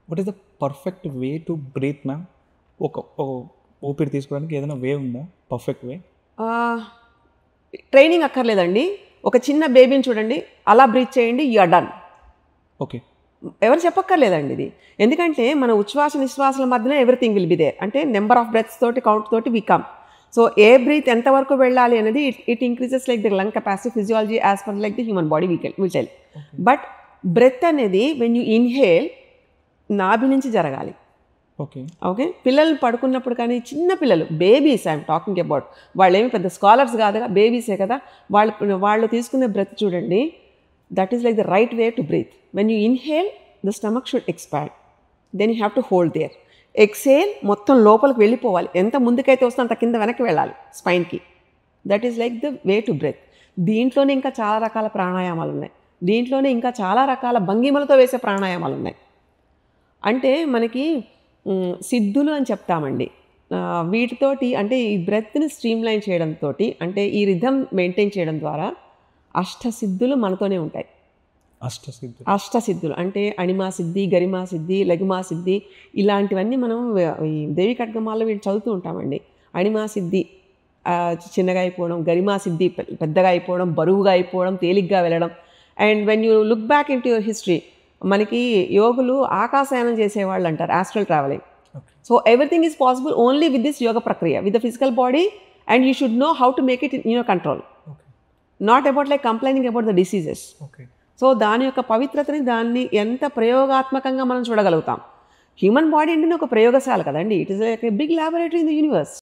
What is the perfect way to breath ma'am? ఒక ఊపిరి తీసుకోవడానికి ఏదైనా వే ఉందా పర్ఫెక్ట్ వే? ట్రైనింగ్ అక్కర్లేదండి. ఒక చిన్న బేబీని చూడండి, అలా బ్రీత్ చేయండి, యు ఆర్ డన్. ఓకే. ఎవరు చెప్పక్కర్లేదండి ఇది. ఎందుకంటే మన ఉచ్ఛ్వాస నిశ్వాసాల మధ్యన ఎవ్రీథింగ్ విల్ బి దేర్. అంటే నెంబర్ ఆఫ్ బ్రెత్స్ తోటి కౌంట్ తోటి we come. So a breath ఎంతవరకు వెళ్ళాలి అనేది it increases like the lung capacity physiology as per like the human body will tell. But breath అనేది వెన్ యూ ఇన్హేల్ నాభి నుంచి జరగాలి. ఓకే. ఓకే. పిల్లలు పడుకున్నప్పుడు కానీ, చిన్న పిల్లలు బేబీస్ ఐఎమ్ టాకింగ్ అబౌట్, వాళ్ళు ఏమి పెద్ద స్కాలర్స్ కాదుగా, బేబీసే కదా, వాళ్ళు తీసుకునే బ్రెత్ చూడండి, that is like the right way to breathe. When you inhale the stomach should expand, then you have to hold there. Exhale మొత్తం లోపలికి వెళ్ళిపోవాలి, ఎంత ముందుకైతే వస్తుందో అంత కింద వెనక్కి వెళ్ళాలి స్పైన్కి. That is like the way to breath. దీంట్లోనే ఇంకా చాలా రకాల ప్రాణాయామాలు ఉన్నాయి, దీంట్లోనే ఇంకా చాలా రకాల భంగిమలతో వేసే ప్రాణాయామాలు ఉన్నాయి. అంటే మనకి సిద్ధులు అని చెప్తామండి. వీటితోటి అంటే ఈ బ్రెత్ని స్ట్రీమ్లైన్ చేయడంతో, అంటే ఈ రిథమ్ మెయింటైన్ చేయడం ద్వారా అష్టసిద్ధులు మనతోనే ఉంటాయి. అష్టసిద్ధులు అంటే అణిమా సిద్ధి, గరిమా సిద్ధి, లఘుమా సిద్ధి, ఇలాంటివన్నీ మనం ఈ దేవి ఖడ్గమాల్లో వీళ్ళు చదువుతూ ఉంటామండి. అణిమా సిద్ధి చిన్నగా అయిపోవడం, గరిమా సిద్ధి పెద్దగా అయిపోవడం, బరువుగా అయిపోవడం, తేలిగ్గా వెళ్ళడం. And when you look back into your history, మనకి యోగులు ఆకాశయానం చేసేవాళ్ళు అంటారు, astral travelling. So everything is possible only with this yoga ప్రక్రియ, with the physical body, and you should know how to make it in your control, not about like complaining about the diseases. So దాని యొక్క పవిత్రతని, దాన్ని ఎంత ప్రయోగాత్మకంగా మనం చూడగలుగుతాం. Human body అంటే ఒక ప్రయోగశాల కదండి, it is like a big laboratory in the universe.